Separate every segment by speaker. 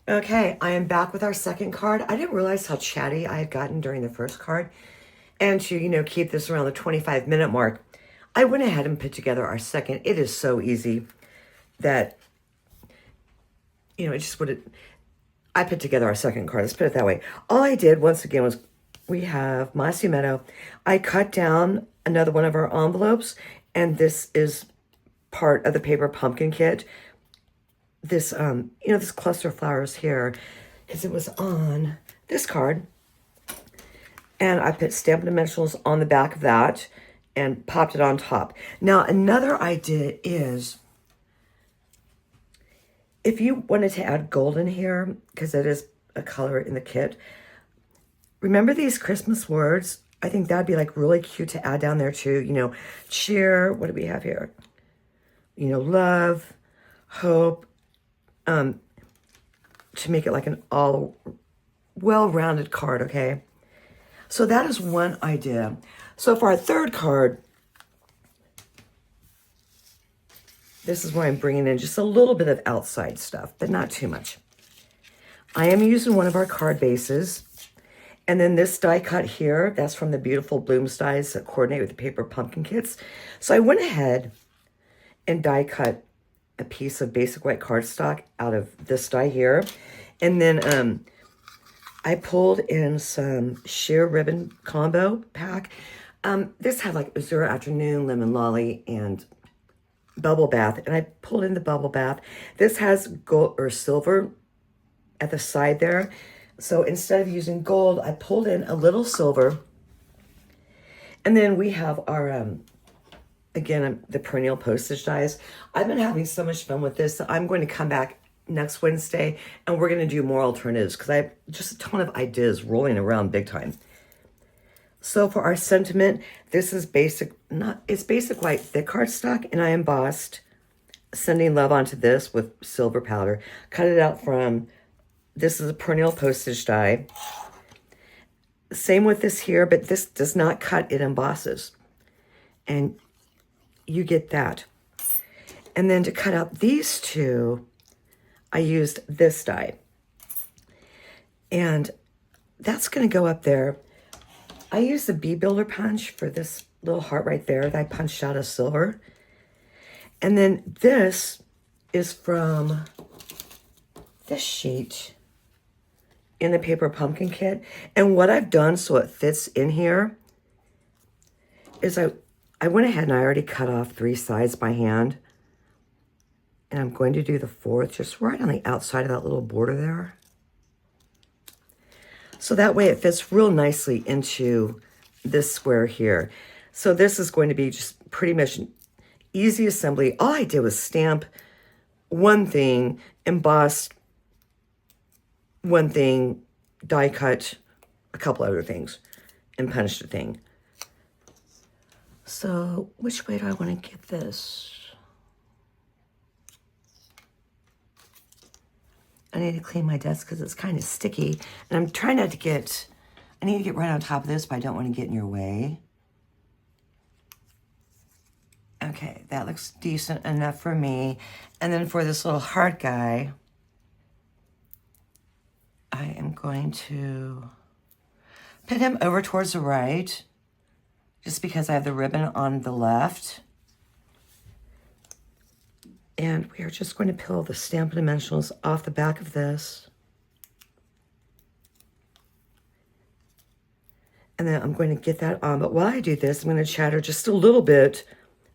Speaker 1: Okay, I am back with our second card. I didn't realize how chatty I had gotten during the first card. And to, keep this around the 25-minute mark, I went ahead and put together our second. It is so easy that, it just would. I put together our second card. Let's put it that way. All I did, once again, was we have Mossy Meadow. I cut down another one of our envelopes, and this is part of the paper pumpkin kit. This, this cluster of flowers here, because it was on this card. And I put Stampin' Dimensionals on the back of that and popped it on top. Now, another idea is, if you wanted to add gold in here, because it is a color in the kit, remember these Christmas words? I think that'd be like really cute to add down there too. Cheer, what do we have here? Love, hope, to make it like an all well-rounded card, okay? So that is one idea. So for our third card, this is where I'm bringing in just a little bit of outside stuff, but not too much. I am using one of our card bases. And then this die cut here, that's from the beautiful Blooms dies that coordinate with the paper pumpkin kits. So I went ahead and die cut a piece of basic white cardstock out of this die here. And then I pulled in some sheer ribbon combo pack. This had like Azure Afternoon, Lemon Lolly, and Bubble Bath. And I pulled in the Bubble Bath. This has gold or silver at the side there. So instead of using gold, I pulled in a little silver. And then we have our, again, the perennial postage dies. I've been having so much fun with this. I'm going to come back next Wednesday and we're going to do more alternatives because I have just a ton of ideas rolling around big time. So for our sentiment, this is it's basic white thick cardstock, and I embossed Sending Love onto this with silver powder. Cut it out from, this is a perennial postage die. Same with this here, but this does not cut, it embosses. And you get that. And then to cut out these two, I used this die. And that's going to go up there. I used the Bee Builder punch for this little heart right there that I punched out of silver. And then this is from this sheet in the paper pumpkin kit. And what I've done so it fits in here is I went ahead and I already cut off 3 sides by hand. And I'm going to do the 4th just right on the outside of that little border there. So that way it fits real nicely into this square here. So this is going to be just pretty much an easy assembly. All I did was stamp one thing, embossed one thing, die cut a couple other things, and punched a thing. So which way do I want to get this? I need to clean my desk because it's kind of sticky. And I'm trying not to I need to get right on top of this, but I don't want to get in your way. Okay, that looks decent enough for me. And then for this little heart guy, I am going to put him over towards the right, just because I have the ribbon on the left. And we are just going to peel the Stampin' Dimensionals off the back of this. And then I'm going to get that on. But while I do this, I'm going to chatter just a little bit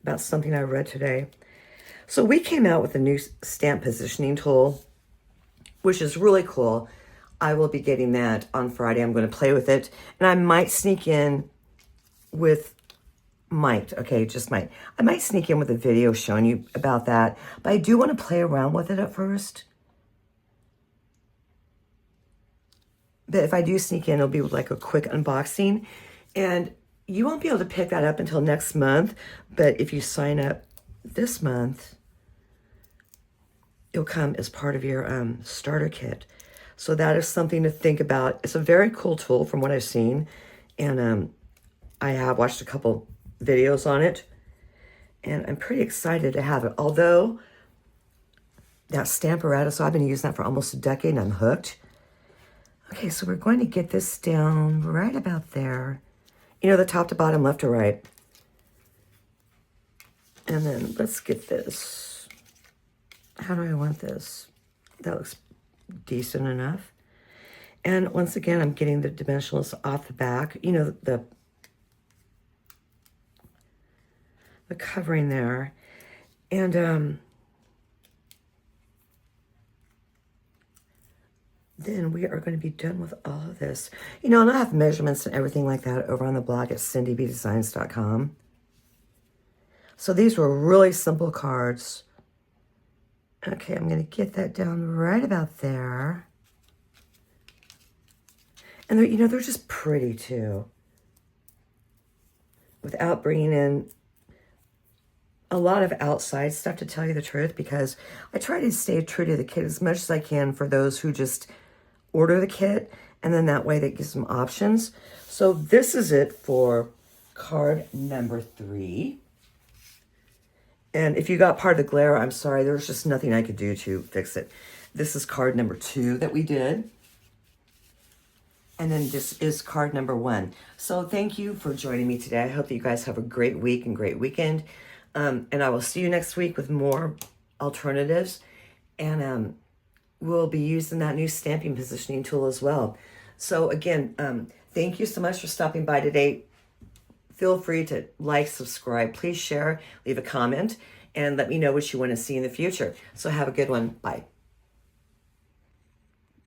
Speaker 1: about something I read today. So we came out with a new stamp positioning tool, which is really cool. I will be getting that on Friday. I'm going to play with it. And I might sneak in with I might sneak in with a video showing you about that, but I do want to play around with it at first. But if I do sneak in, it'll be like a quick unboxing, and you won't be able to pick that up until next month, but if you sign up this month, it'll come as part of your starter kit. So that is something to think about. It's a very cool tool from what I've seen, and I have watched a couple videos on it, and I'm pretty excited to have it. Although that Stamparatus. So I've been using that for almost a decade and I'm hooked. Okay, so we're going to get this down right about there. You know, the top to bottom, left to right. And then let's get this. How do I want this? That looks decent enough. And once again, I'm getting the dimensionals off the back. You know, the covering there. And then we are going to be done with all of this. You know, and I have measurements and everything like that over on the blog at cindybdesigns.com. So these were really simple cards. Okay, I'm going to get that down right about there. And they're, you know, they're just pretty too. Without bringing in a lot of outside stuff, to tell you the truth, because I try to stay true to the kit as much as I can for those who just order the kit, and then that way that gives them options. So this is it for card number 3. And if you got part of the glare, I'm sorry, there's just nothing I could do to fix it. This is card number 2 that we did. And then this is card number 1. So thank you for joining me today. I hope that you guys have a great week and great weekend. And I will see you next week with more alternatives. And we'll be using that new stamping positioning tool as well. So again, thank you so much for stopping by today. Feel free to like, subscribe, please share, leave a comment, and let me know what you want to see in the future. So have a good one. Bye.